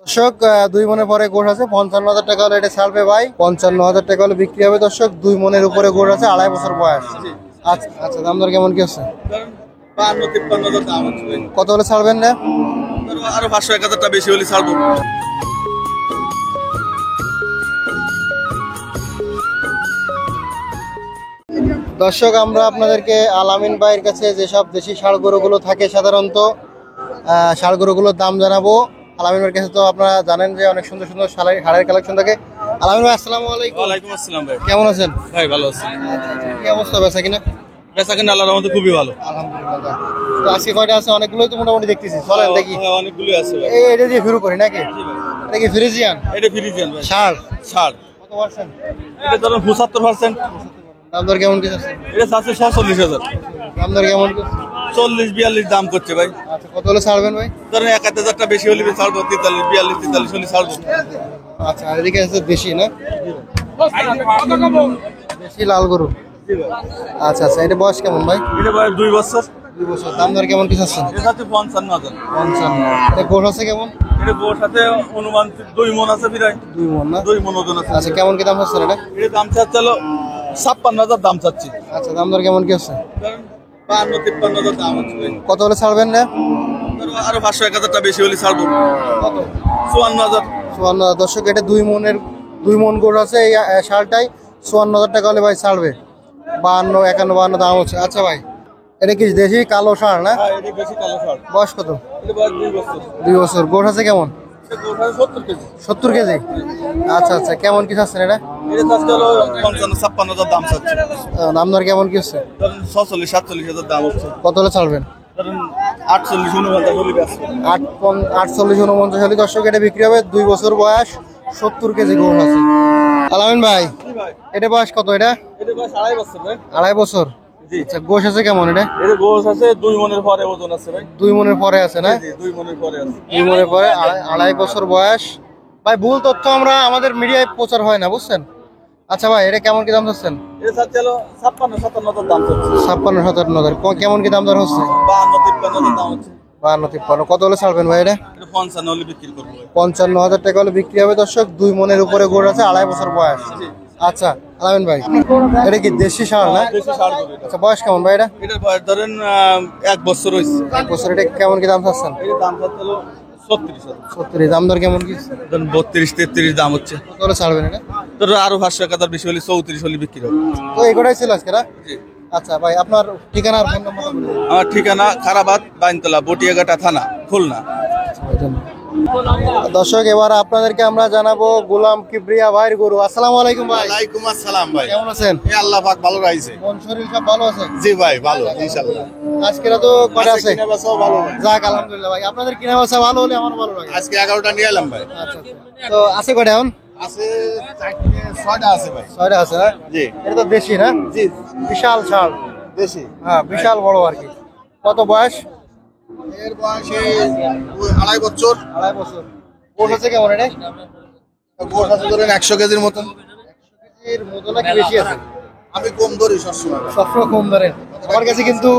দর্শক 2 মনের পরে গোড় আছে 55,000 টাকা হলে এটা ছাড়বে ভাই। 55,000 টাকা হলে বিক্রি হবে দর্শক। 2 মনের উপরে গোড় আছে, 2.5 বছর বয়স। আচ্ছা আচ্ছা, দাম দর কেমন কি আছে? 52-53,000 দাম হচ্ছে। কত হলে ছাড়বেন না? আরো 500-1000 টাকা বেশি হলে ছাড়বো। দর্শক আমরা আপনাদেরকে আলামিন ভাইয়ের কাছে যেসব দেশি ষাঁড় গরুগুলো থাকে সাধারণত ষাঁড় গরুগুলোর দাম জানাবো। আলামিন ভাইয়ের কাছে তো আপনারা জানেন যে অনেক সুন্দর সুন্দর ষাঁড়ের কালেকশন থাকে। আলামিন ভাই আসসালামু আলাইকুম। ওয়ালাইকুম আসসালাম ভাই। কেমন আছেন? ভাই ভালো আছি। কি অবস্থা বেচা কিনা? বেচা কিনা আল্লাহর রহমতে খুবই ভালো। আলহামদুলিল্লাহ। তো আজকে কয়টা আছে? অনেকগুলোই তো মোটামুটি দেখতেছি। চলেন দেখি। হ্যাঁ, অনেকগুলোই আছে ভাই। এটা দিয়ে শুরু করি নাকি? এটা কি ফ্রিজিয়ান? এটা ফ্রিজিয়ান ভাই। ষাঁড়। ষাঁড়। কত পার্সেন্ট? এটা ধরুন 75%। দাম দর কেমন কি আছে? এটা চাচ্ছে 47,000। দাম দর কেমন কি? 40-42 দাম করছে ভাই। আচ্ছা, কত হলে ছাড়বেন ভাই? ধরেন 1,000 টাকা বেশি হলে ছাড়বো। 43-42-43 হলে ছাড়বো। আচ্ছা, আর এদিকে আছে দেশি না? দেশি লাল গরু। আচ্ছা আচ্ছা, এটা বয়স কেমন ভাই? এটা ভাই 2 বছর। 2 বছর। দাম দর কেমন কি আছে? এটা চাচ্ছে 55,000। 55। এটা গোশ আছে কেমন? এটা গোর সাথে অনুমান 2 মণ আছে প্রায়। 2 মণ না? 2 মণ ওজন আছে। আচ্ছা, কেমন কি দাম হচ্ছে এটা? এটা দাম চাচ্ছে হলো 56,000 দাম চাচ্ছি। আচ্ছা, দাম দর কেমন কি আছে? 52-53,000 দাম হচ্ছে। কত হলে ছাড়বেন না? আরো 500-1000 টাকা বেশি হলে ছাড়বো। কত? 54,000। 54। দর্শক এটা 2 মণ গোশ আছে এই ষাঁড়টাই। 54,000 টাকা হলে ভাই ছাড়বে। 52, 51, 52 দাম হচ্ছে। আচ্ছা ভাই, এটা কি দেশি কালো ষাঁড় না? হ্যাঁ, এটা বেশি কালো ষাঁড়। বয়স কত? এটা বয়স 2 বছর। 2 বছর। গোশ আছে কেমন? এটা গোর সাথে 70 কেজি। 70 কেজি। আচ্ছা আচ্ছা, কেমন কি চাচ্ছেন এটা? এটা চাচ্ছে হলো 55-56,000 দাম চাচ্ছে। দাম দর কেমন কি হচ্ছে? ধরেন 46-47,000 দাম হচ্ছে। কত হলে ছাড়বেন? ধরেন 48-49 হলে বেশি। 48-49 হলে দর্শক এটা বিক্রি হবে। 2 বছর বয়স, 70 কেজি গোশ আছে। আলামিন ভাই, এটা বয়স কত? এটা এটা বয়স 2.5 বছর ভাই। 2.5 বছর। জি। আচ্ছা, গোশ আছে কেমন এটা? এটা গোস আছে 2 মণের পরে ওজন আছে ভাই। 2 মণের পরে আছে না? জি, 2 মণের পরে আছে। 2 মণের পরে, 2.5 বছর বয়স। ভাই ভুল তথ্য আমরা আমাদের মিডিয়ায় প্রচার হয় না, বুঝছেন? আচ্ছা ভাই, এটা কেমন কি দাম চাচ্ছেন? এটা চাচ্ছে হলো 56-57,000 দাম চাচ্ছে। 56-57 কেমন কি দাম দর হচ্ছে? 52-53,000 দাম হচ্ছে। 52-53। কত হলে ছাড়বেন ভাই এটা? এটা 55 হলে বিক্রি করবো ভাই। 55,000 টাকা হলে বিক্রি হবে দর্শক। 2 মণের উপরে গোড় আছে, 2.5 বছর বয়স। আচ্ছা আলামিন ভাই, এটা কি দেশি ষাঁড় না? দেশি ষাঁড় গরু এটা। আচ্ছা, বয়স কেমন ভাই এটা? এটার বয়স ধরেন 1 বছর হয়েছে। 1 বছর। এটা কেমন কি দাম চাচ্ছেন? এটার দাম চাচ্ছে হলো 36,000। 70। দাম দর কেমন কি? ধরেন 32-33 দাম হচ্ছে। কত হলে ছাড়বেন এটা? ধরো আরো 500-1000 বেশি হলে 34 হলে বিক্রি হবে। তো এগুলোই ছিল আজকে না? জি। আচ্ছা ভাই, আপনার ঠিকানা আর ফোন নাম্বার বলে দিন। আমার ঠিকানা খারাবাদ, বাইনতলা, বটিয়াঘাটা থানা, খুলনা। দর্শক এবার আপনাদেরকে আমরা জানাবো গোলাম কিবরিয়া ভাইয়ের গরু। আসসালামু আলাইকুম ভাই। ওয়ালাইকুম আসসালাম ভাই। কেমন আছেন? এ আল্লাহ পাক ভালো রাখছে। মন শরীর সব ভালো আছে? জি ভাই, ভালো ইনশাআল্লাহ। আজকেরা তো কয়টা আছে? কিনা বেচাও ভালো ভাই। যাক আলহামদুলিল্লাহ ভাই, আপনাদের কিনা বেচা ভালো হলে আমার ভালো লাগে। আজকে 11টা নিয়ে এলাম ভাই। আচ্ছা আচ্ছা। তো আছে কয়টা এখন? আছে 6টা আছে ভাই। 6টা আছে না? জি এটা তো দেশি না? জি, বিশাল ষাঁড়। বেশি। হ্যাঁ, বিশাল বড় আর কি। কত বয়স? এর বয়স 2.5 বছর। 2.5 বছর। গোশ আছে কেমন এটা? গোশ আছে ধরেন 100 কেজির মতন। এর মতো নাকি বেশি আছে? আমি কম ধরি সবসময়। সবসময় কম ধরেন। আমার কাছে কিন্তু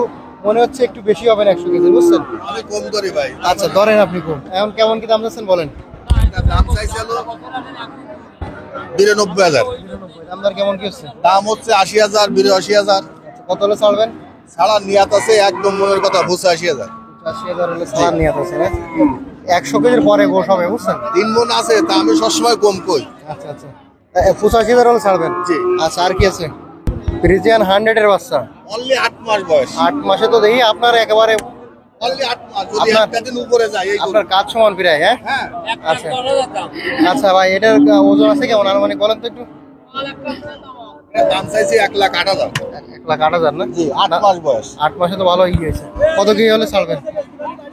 মনে হচ্ছে একটু বেশি হবে না 100 কেজি, বুঝছেন? আমি কম ধরি ভাই। আচ্ছা, ধরেন আপনি কম। এখন কেমন কি দাম যাচ্ছেন বলেন? দাম চাইছে হলো 92,000। দাম দর কেমন কি হচ্ছে? দাম হচ্ছে 80,000, 82,000। কত হলে ছাড়বেন? ছাড়া নিয়াত আছে একদম মনের কথা 85,000। 85,000 হলে ছাড় নিয়ে আছে না? 100 কেজির পরে গোশ হবে, বুঝছেন? 3 মণ আছে, তা আমি সবসময় কম কই। আচ্ছা আচ্ছা। 85,000 হলে ছাড়বেন? জি। আচ্ছা, আর কি আছে? ফ্রিজিয়ান 100 এর বাচ্চা। অনলি 8 মাস বয়স। 8 মাসে তো দেখি আপনার একেবারে অনলি 8 মাস, যদি আপনার- একটা দিন উপরে যায় এই গরু। আপনার কাজ সমান প্রায়। হ্যাঁ হ্যাঁ, আচ্ছা আচ্ছা ভাই, এটার ওজন আছে কেমন আনুমানিক বলেন তো একটু? এর দাম চাইছি 1,08,000। 1,08,000 না? জি, 8 মাস বয়স। 8 মাসে তো ভালো হয়েছে। কত কি হলে ছাড়বেন?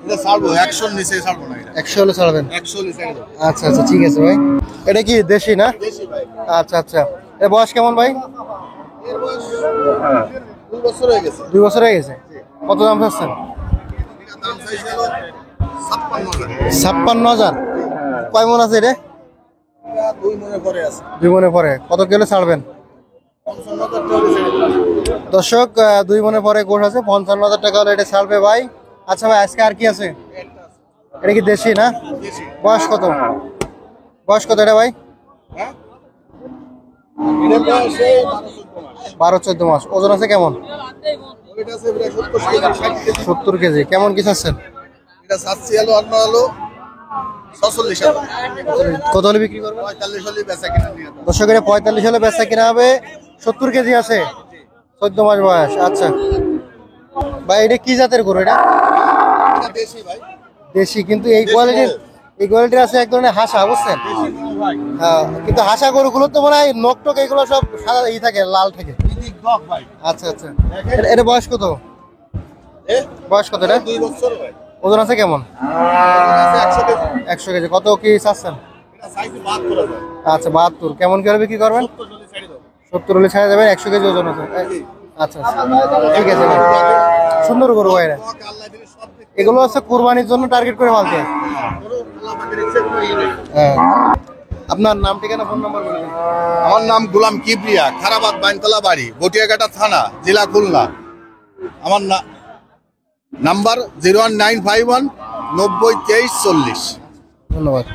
এটা ছাড়বো 100 এর নিচে ছাড়বো না এটা। 100 হলে ছাড়বেন? 100 নিচে একদম। আচ্ছা আচ্ছা, ঠিক আছে ভাই। এটা কি দেশি না? বেশি ভাই। আচ্ছা আচ্ছা। এর বয়স কেমন ভাই? এর বয়স 2 বছর হয়ে গেছে। 2 বছর হয়ে গেছে। কত দাম চাচ্ছেন? এটা দাম চাইছি হলো 56,000। 56,000। কয় মন আছে এটা? এটা 2 মনে পরে আছে। 2 মনের পরে। কত কিলো ছাড়বেন? 55,000 টাকা ছেড়ে দিলাম। দর্শক 2 মনের পরে গোশ আছে, 55,000 টাকা হলে এটা ছাড়বে ভাই। আচ্ছা ভাই, আজকে আর কি আছে? এটা কি দেশি না? দেশি। বয়স কত? বয়স কত এটা ভাই? হ্যাঁ এটার বয়স এই 12-14 মাস। 12-14 মাস। ওজন আছে কেমন? ওইটা আছে প্রায় 70 কেজি 60 কেজি। 70 কেজি। কেমন কি চাচ্ছেন? এটা চাচ্ছি হলো আপনার হলো 46,000 কত হলে বিক্রি করবেন? 45 হলে বেচা কিনা নিয়ে যাবো। দর্শকের 45 হলে বেচা কিনা হবে। 70 কেজি আছে, 14 মাস বয়স। আচ্ছা ভাই, এটা কি জাতের গরু? এটা এটা দেশি ভাই। দেশি, কিন্তু এই কোয়ালিটির আছে এক ধরনের হাসা, বুঝছেন? ভাই হ্যাঁ, কিন্তু হাসা গরুগুলো তো মনে হয় নখ টক এগুলো সব সাদা থাকে, লাল থাকে। ইদিক ডগ ভাই। আচ্ছা আচ্ছা। এটা বয়স কত? এ বয়স কত এটা? 2 বছর ভাই। ওজন আছে কেমন? এটা আছে 100 কেজি। 100 কেজি। কত কি চাচ্ছেন? এটা সাইজ 72 ভাই। আচ্ছা 72। কেমন কি হবে বিক্রি করবেন? 70 হলে ছেড়ে দাও। 70 হলে ছাড়া যাবেন। 100 কেজি ওজন আছে। আচ্ছা আচ্ছা, ঠিক আছে ভাই। সুন্দর গরু ভাই এরা। ডগ আল্লাহ দিলে সব দিক এগুলো হচ্ছে কুরবানির জন্য টার্গেট করে মালতে। করো আল্লাহ পাকের ইচ্ছে কোনো ইয়ে নেই। হ্যাঁ। আপনার নাম, ঠিকানা, ফোন নাম্বার বলে দিন। আমার নাম গোলাম কিবরিয়া, খারাবাদ বাইনতলা বাড়ি, গটিয়াঘাটা থানা, জেলা খুলনা। আমার নাম্বার 01951 90 23 40। ধন্যবাদ।